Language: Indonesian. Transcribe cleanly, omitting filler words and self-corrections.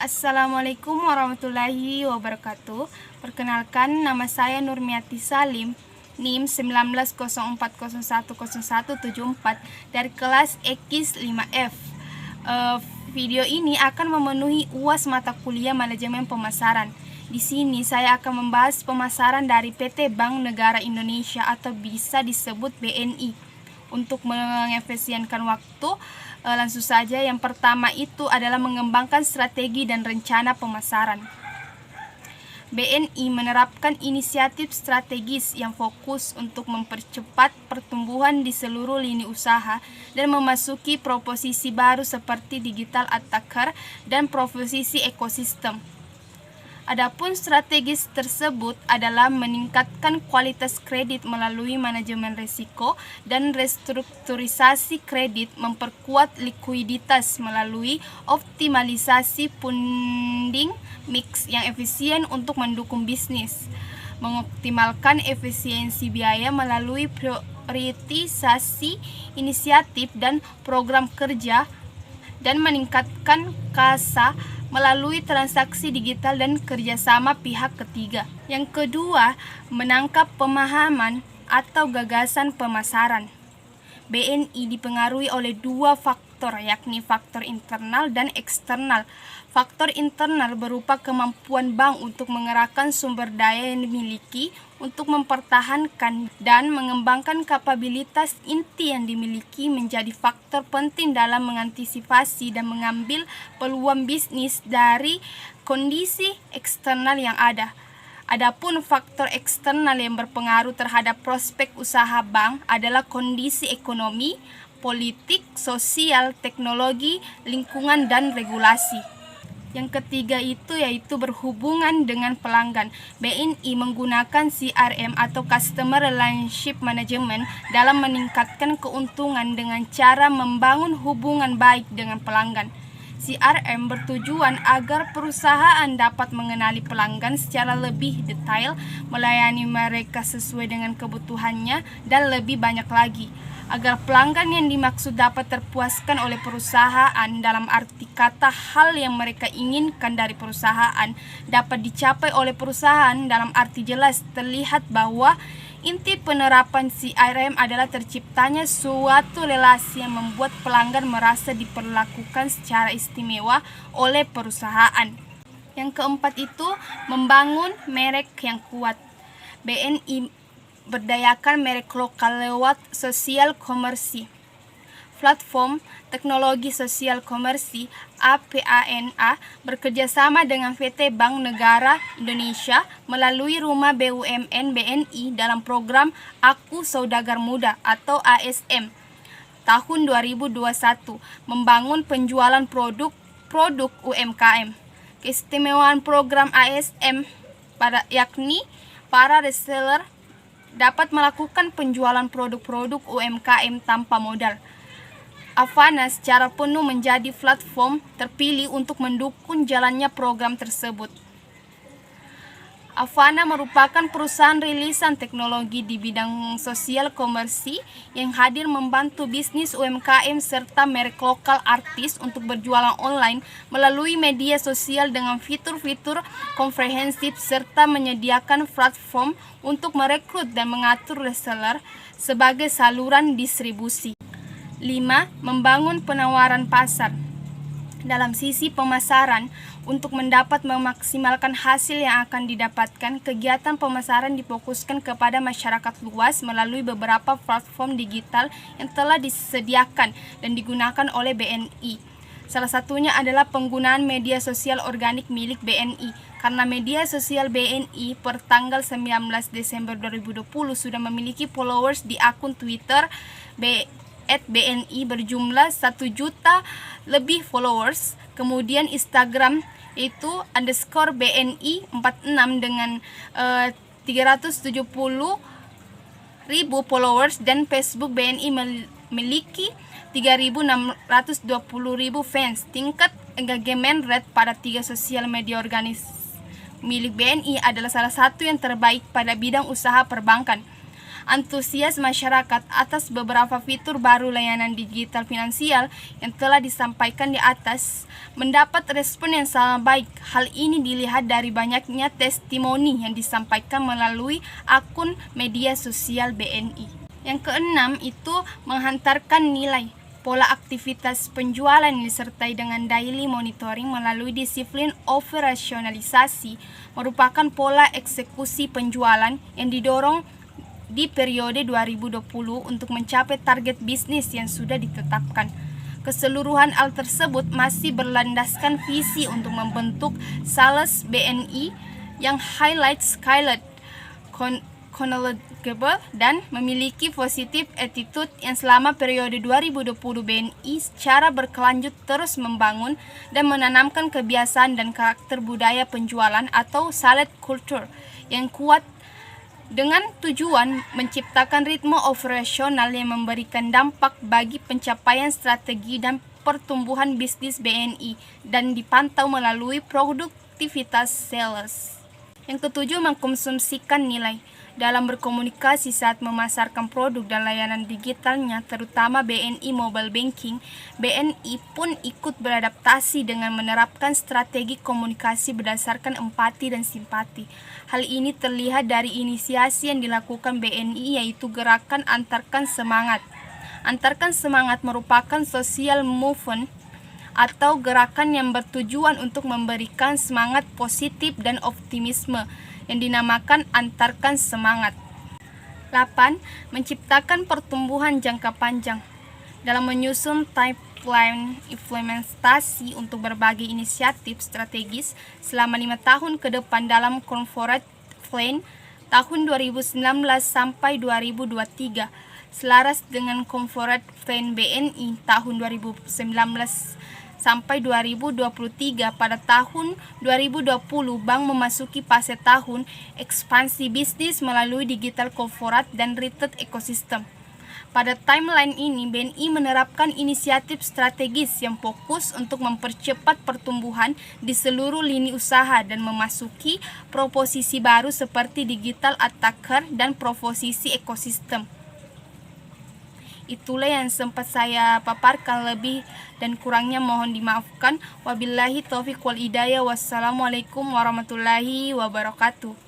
Assalamualaikum warahmatullahi wabarakatuh. Perkenalkan, nama saya Nurmiati Salim, NIM 1904010174 dari kelas EKIS 5F. Video ini akan memenuhi UAS mata kuliah manajemen pemasaran. Di sini saya akan membahas pemasaran dari PT Bank Negara Indonesia atau bisa disebut BNI. Untuk mengefisienkan waktu, langsung saja yang pertama itu adalah mengembangkan strategi dan rencana pemasaran. BNI menerapkan inisiatif strategis yang fokus untuk mempercepat pertumbuhan di seluruh lini usaha dan memasuki proposisi baru seperti digital attacker dan proposisi ekosistem. Adapun strategis tersebut adalah meningkatkan kualitas kredit melalui manajemen risiko dan restrukturisasi kredit, memperkuat likuiditas melalui optimalisasi funding mix yang efisien untuk mendukung bisnis, mengoptimalkan efisiensi biaya melalui prioritisasi inisiatif dan program kerja, dan meningkatkan kasa melalui transaksi digital dan kerjasama pihak ketiga. Yang kedua, menangkap pemahaman atau gagasan pemasaran. BNI dipengaruhi oleh dua faktor, yakni faktor internal dan eksternal. Faktor internal berupa kemampuan bank untuk mengerahkan sumber daya yang dimiliki untuk mempertahankan dan mengembangkan kapabilitas inti yang dimiliki menjadi faktor penting dalam mengantisipasi dan mengambil peluang bisnis dari kondisi eksternal yang ada. Adapun faktor eksternal yang berpengaruh terhadap prospek usaha bank adalah kondisi ekonomi, politik, sosial, teknologi, lingkungan, dan regulasi. Yang ketiga itu yaitu berhubungan dengan pelanggan. BNI menggunakan CRM atau Customer Relationship Management dalam meningkatkan keuntungan dengan cara membangun hubungan baik dengan pelanggan. CRM bertujuan agar perusahaan dapat mengenali pelanggan secara lebih detail, melayani mereka sesuai dengan kebutuhannya, dan lebih banyak lagi, agar pelanggan yang dimaksud dapat terpuaskan oleh perusahaan, dalam arti kata hal yang mereka inginkan dari perusahaan dapat dicapai oleh perusahaan. Dalam arti jelas terlihat bahwa inti penerapan CRM adalah terciptanya suatu relasi yang membuat pelanggan merasa diperlakukan secara istimewa oleh perusahaan. Yang keempat itu membangun merek yang kuat. BNI berdayakan merek lokal lewat sosial komersi. Platform Teknologi Sosial Komersi (APANA) bekerjasama dengan PT Bank Negara Indonesia melalui Rumah BUMN BNI dalam program Aku Saudagar Muda atau ASM tahun 2021, membangun penjualan produk UMKM. Keistimewaan program ASM yakni para reseller dapat melakukan penjualan produk-produk UMKM tanpa modal. Avana secara penuh menjadi platform terpilih untuk mendukung jalannya program tersebut. Avana merupakan perusahaan rilisan teknologi di bidang sosial komersi yang hadir membantu bisnis UMKM serta merek lokal artis untuk berjualan online melalui media sosial dengan fitur-fitur komprehensif serta menyediakan platform untuk merekrut dan mengatur reseller sebagai saluran distribusi. 5. Membangun penawaran pasar. Dalam sisi pemasaran, untuk mendapat memaksimalkan hasil yang akan didapatkan, kegiatan pemasaran difokuskan kepada masyarakat luas melalui beberapa platform digital yang telah disediakan dan digunakan oleh BNI. Salah satunya adalah penggunaan media sosial organik milik BNI, karena media sosial BNI per tanggal 19 Desember 2020 sudah memiliki followers di akun Twitter @BNI berjumlah 1 juta lebih followers, kemudian Instagram itu _BNI 46 dengan 370.000 followers, dan Facebook BNI memiliki 3.620.000 fans. Tingkat engagement rate pada 3 sosial media organis milik BNI adalah salah satu yang terbaik pada bidang usaha perbankan. antusias masyarakat atas beberapa fitur baru layanan digital finansial yang telah disampaikan di atas mendapat respon yang sangat baik. Hal ini dilihat dari banyaknya testimoni yang disampaikan melalui akun media sosial BNI. Yang keenam itu menghantarkan nilai. Pola aktivitas penjualan disertai dengan daily monitoring melalui disiplin operasionalisasi merupakan pola eksekusi penjualan yang didorong di periode 2020 untuk mencapai target bisnis yang sudah ditetapkan. Keseluruhan hal tersebut masih berlandaskan visi untuk membentuk sales BNI yang highlight skilled, knowledgeable, dan memiliki positive attitude yang selama periode 2020 BNI secara berkelanjut terus membangun dan menanamkan kebiasaan dan karakter budaya penjualan atau sales culture yang kuat dengan tujuan menciptakan ritme operasional yang memberikan dampak bagi pencapaian strategi dan pertumbuhan bisnis BNI dan dipantau melalui produktivitas sales. Yang ketujuh, mengkonsumsikan nilai. Dalam berkomunikasi saat memasarkan produk dan layanan digitalnya, terutama BNI Mobile Banking, BNI pun ikut beradaptasi dengan menerapkan strategi komunikasi berdasarkan empati dan simpati. Hal ini terlihat dari inisiasi yang dilakukan BNI, yaitu gerakan Antarkan Semangat. Antarkan Semangat merupakan social movement atau gerakan yang bertujuan untuk memberikan semangat positif dan optimisme yang dinamakan Antarkan Semangat. 8. Menciptakan pertumbuhan jangka panjang. Dalam menyusun pipeline implementasi untuk berbagai inisiatif strategis selama 5 tahun ke depan dalam Corporate Plan tahun 2019 sampai 2023, selaras dengan Corporate Plan BNI tahun 2019 sampai 2023. Pada tahun 2020, bank memasuki fase tahun ekspansi bisnis melalui digital corporate dan retail ekosistem. Pada timeline ini, BNI menerapkan inisiatif strategis yang fokus untuk mempercepat pertumbuhan di seluruh lini usaha dan memasuki proposisi baru seperti digital attacker dan proposisi ekosistem. Itulah yang sempat saya paparkan, lebih dan kurangnya mohon dimaafkan. Wabillahi taufiq wal hidayah. Wassalamualaikum warahmatullahi wabarakatuh.